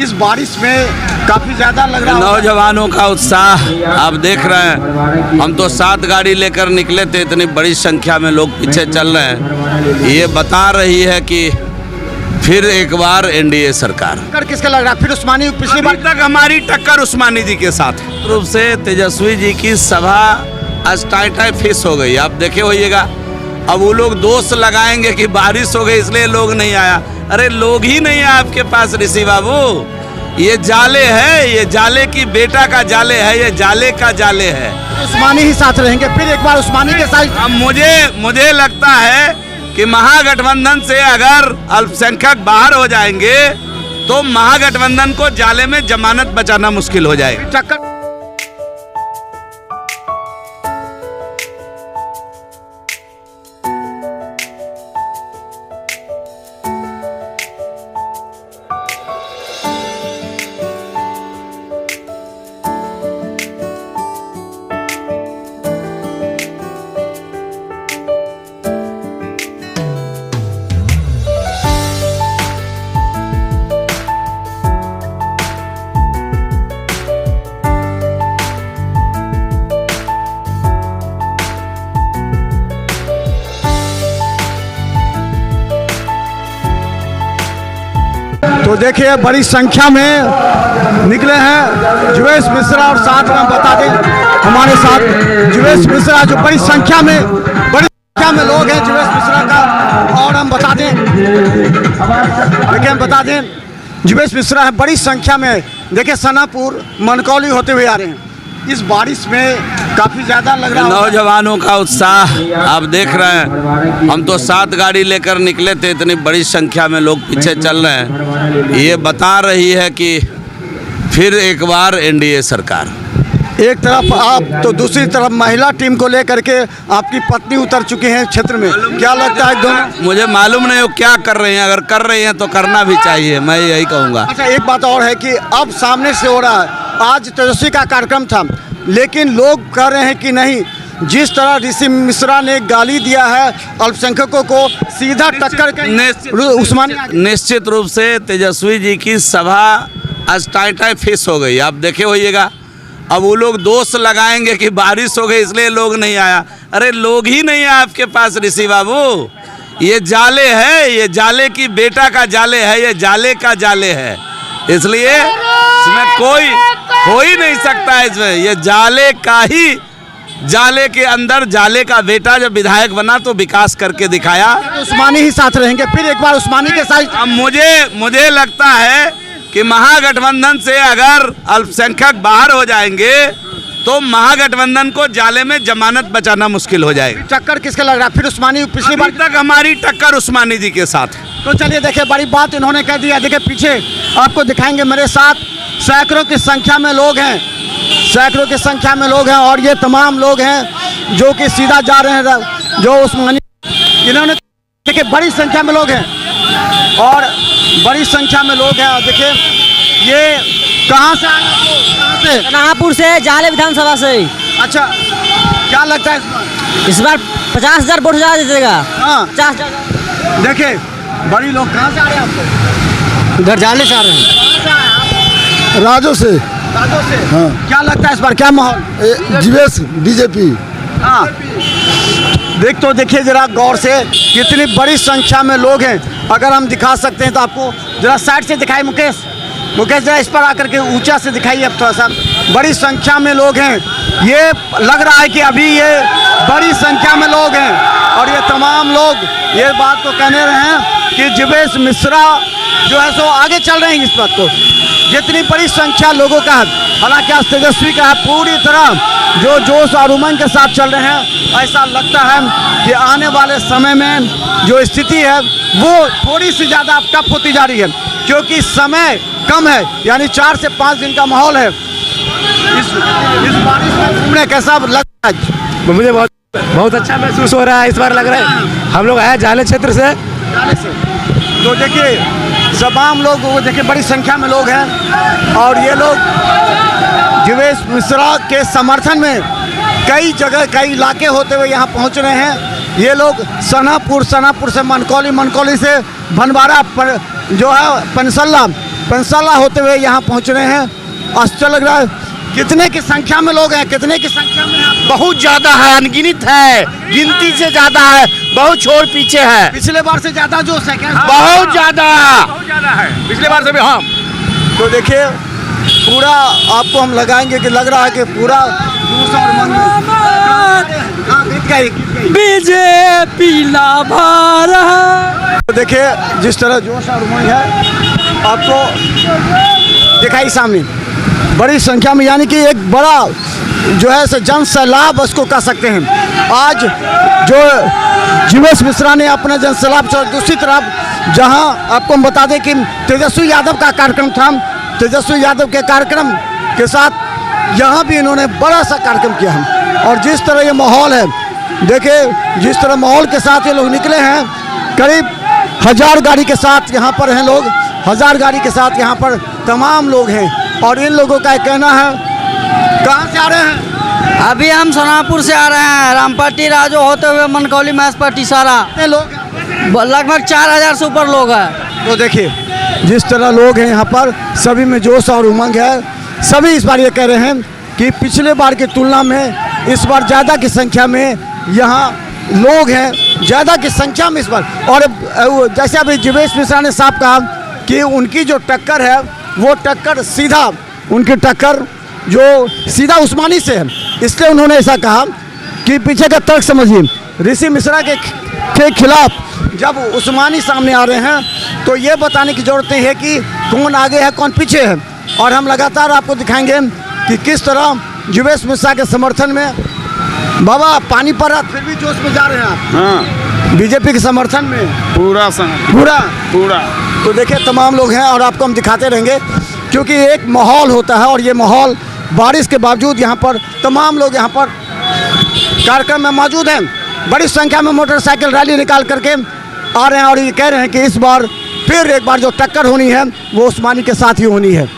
इस बारिश में काफी ज्यादा लग रहा है। नौजवानों का उत्साह आप देख रहे हैं। हम तो 7 गाड़ी लेकर निकले थे, इतनी बड़ी संख्या में लोग पीछे चल रहे हैं। ये बता रही है कि फिर एक बार एनडीए सरकार। टक्कर किसका लग रहा है? फिर उस्मानी पिछली बार तक हमारी टक्कर उस्मानी जी के साथ है। रूप से तेजस्वी जी की सभा आज टाई फिस हो गई। आप देखे होइएगा। अब वो लोग दोष लगाएंगे कि बारिश हो गई इसलिए लोग नहीं आया। अरे लोग ही नहीं आया आपके पास ऋषि बाबू। ये जाले है, ये जाले की बेटा का जाले है, ये जाले का जाले है। उस्मानी ही साथ रहेंगे, फिर एक बार उस्मानी के साथ। अब मुझे लगता है कि महागठबंधन से अगर अल्पसंख्यक बाहर हो जाएंगे तो महागठबंधन को जाले में जमानत बचाना मुश्किल हो जाएगा। टक्कर तो देखिए बड़ी संख्या में निकले हैं जुवेश मिश्रा और साथ में बता दें हमारे साथ जुवेश मिश्रा जो बड़ी संख्या में लोग हैं जुवेश मिश्रा का। और हम बता दें देखिए हम बता दें जुवेश मिश्रा है बड़ी संख्या में। देखिए सनापुर मनकौली होते हुए आ रहे हैं। इस बारिश में काफी ज्यादा लग रहा है। नौजवानों का उत्साह आप देख रहे हैं। हम तो 7 गाड़ी लेकर निकले थे, इतनी बड़ी संख्या में लोग पीछे चल रहे हैं। ये बता रही है कि फिर एक बार एनडीए सरकार। एक तरफ आप तो दूसरी तरफ महिला टीम को लेकर के आपकी पत्नी उतर चुकी हैं क्षेत्र में। क्या लगता है दोनों? मुझे मालूम नहीं वो क्या कर रही हैं। अगर कर रही हैं तो करना भी चाहिए, मैं यही कहूँगा। अच्छा एक बात और है कि अब सामने से हो रहा है। आज तेजस्वी का कार्यक्रम था लेकिन लोग कह रहे हैं कि नहीं, जिस तरह ऋषि मिश्रा ने गाली दिया है अल्पसंख्यकों को सीधा टक्कर उस्मानी। निश्चित रूप से तेजस्वी जी की सभा आज टाई फिस हो गई। आप देखे होइएगा। अब वो लोग दोष लगाएंगे कि बारिश हो गई इसलिए लोग नहीं आया। अरे लोग ही नहीं आया आपके पास ऋषि बाबू। ये जाले है, ये जाले की बेटा का जाले है, ये जाले का जाले है। इसलिए इसमें कोई हो ही नहीं सकता है। इसमें ये जाले का ही, जाले के अंदर जाले का बेटा जब विधायक बना तो विकास करके दिखाया। उस्मानी ही साथ रहेंगे, फिर एक बार उस्मानी के साथ। अब मुझे लगता है कि महागठबंधन से अगर अल्पसंख्यक बाहर हो जाएंगे तो महागठबंधन को जाले में जमानत बचाना मुश्किल हो जाएगा। टक्कर किसका लग रहा है? फिर उस्मानी पिछली बार तक हमारी टक्कर उस्मानी जी के साथ है। तो चलिए देखिए बड़ी बात इन्होंने कह दिया। देखिए पीछे आपको दिखाएंगे मेरे साथ सैकड़ों की संख्या में लोग हैं, सैकड़ों की संख्या में लोग हैं। और ये तमाम लोग हैं जो कि सीधा जा रहे हैं जो उस्मानी। इन्होंने देखिए बड़ी संख्या में लोग हैं और बड़ी संख्या में लोग हैं। देखिए ये कहाँ से आए? कहाँ से? सनापुर से, जाले विधानसभा से। अच्छा क्या लगता है इस बार 50,000 वोट ज़्यादा दे देगा। हाँ 50,000। देखिए बड़ी लोग कहाँ से आ रहे हैं आपको? इधर जाले से आ रहे हैं। राजो से। राजो से। हाँ। क्या लगता है इस बार क्या माहौल? जीवेश बीजेपी। हाँ देख तो देखिए जरा गौर से कितनी बड़ी संख्या में लोग हैं। अगर हम दिखा सकते हैं तो आपको जरा साइड से दिखाई मुकेश जरा इस पर आकर के ऊंचा से दिखाइए अब थोड़ा सा। बड़ी संख्या में लोग हैं। ये लग रहा है कि अभी ये बड़ी संख्या में लोग हैं और ये तमाम लोग ये बात को कहने रहे हैं कि जुवेश मिश्रा जो है सो आगे चल रहे हैं इस बात को। जितनी बड़ी संख्या लोगों का है, हालांकि आज तेजस्वी का है पूरी तरह जो जोश और उमंग के साथ चल रहे हैं। ऐसा लगता है कि आने वाले समय में जो स्थिति है वो थोड़ी सी ज़्यादा टफ होती जा रही है क्योंकि समय कम है, यानी 4 से 5 दिन का माहौल है। इस बारिश में घूमने कैसा लग रहा है? मुझे बहुत अच्छा महसूस हो रहा है। इस बार लग रहा है हम लोग आए जाले क्षेत्र से। तो देखिए तमाम लोग देखिए बड़ी संख्या में लोग हैं और ये लोग जुवेश मिश्रा के समर्थन में कई जगह कई इलाके होते हुए यहाँ पहुँच रहे हैं। ये लोग सनापुर से मनकौली से भनवारा जो है पनसल्ला पेंसाला होते हुए यहाँ पहुँच रहे हैं। आश्चर्य लग रहा है, कितने की संख्या में लोग हैं, कितने की संख्या में हैं? बहुत ज्यादा है, अनगिनत है, गिनती से ज्यादा है, बहुत छोड़ पीछे है, पिछले बार से ज्यादा जोश है क्या? बहुत ज्यादा। पिछले बार से भी हाँ। तो देखिए पूरा आपको हम लगाएंगे कि लग रहा है कि पूरा जोश और मन में। हाँ, गीत गाइए, गीत गाइए। बीजेपी लाभार। तो देखिए जिस तरह जोश और उमंग है आपको दिखाई सामने बड़ी संख्या में, यानी कि एक बड़ा जो है सो जन सैलाब उसको कह सकते हैं। आज जो जीवेश मिश्रा ने अपना जन सैलाब छोड़ा, दूसरी तरफ जहां आपको हम बता दें कि तेजस्वी यादव का कार्यक्रम था, तेजस्वी यादव के कार्यक्रम के साथ यहाँ भी इन्होंने बड़ा सा कार्यक्रम किया है। और जिस तरह ये माहौल है, देखिए जिस तरह माहौल के साथ ये लोग निकले हैं, करीब 1000 गाड़ी के साथ यहाँ पर हैं लोग, 1000 गाड़ी के साथ यहाँ पर तमाम लोग हैं। और इन लोगों का कहना है, कहाँ से आ रहे हैं? अभी हम सोनापुर से आ रहे हैं, रामपट्टी राजो होते हुए मनकौली मैसपट्टी सारा। कितने लोग हैं? लगभग 4000 से ऊपर लोग हैं। तो देखिए जिस तरह लोग हैं यहाँ पर, सभी में जोश और उमंग है। सभी इस बार ये कह रहे हैं कि पिछले बार की तुलना में इस बार ज़्यादा की संख्या में यहाँ लोग हैं, ज़्यादा की संख्या में इस बार। और जैसे अभी जीवेश मिश्रा ने साफ कहा कि उनकी जो टक्कर है वो टक्कर सीधा, उनकी टक्कर जो सीधा उस्मानी से है, इसलिए उन्होंने ऐसा कहा कि पीछे का तर्क समझिए। ऋषि मिश्रा के खिलाफ जब उस्मानी सामने आ रहे हैं तो ये बताने की ज़रूरत नहीं है कि कौन आगे है कौन पीछे है। और हम लगातार आपको दिखाएंगे कि किस तरह जीवेश मिश्रा के समर्थन में बाबा पानी पर रहा फिर भी जोश में जा रहे हैं आप। हाँ, बीजेपी के समर्थन में पूरा पूरा। तो देखिए तमाम लोग हैं और आपको हम दिखाते रहेंगे, क्योंकि एक माहौल होता है और ये माहौल बारिश के बावजूद यहाँ पर तमाम लोग यहाँ पर कार्यक्रम में मौजूद हैं। बड़ी संख्या में मोटरसाइकिल रैली निकाल करके आ रहे हैं और ये कह रहे हैं कि इस बार फिर एक बार जो टक्कर होनी है वो उस्मानी के साथ ही होनी है।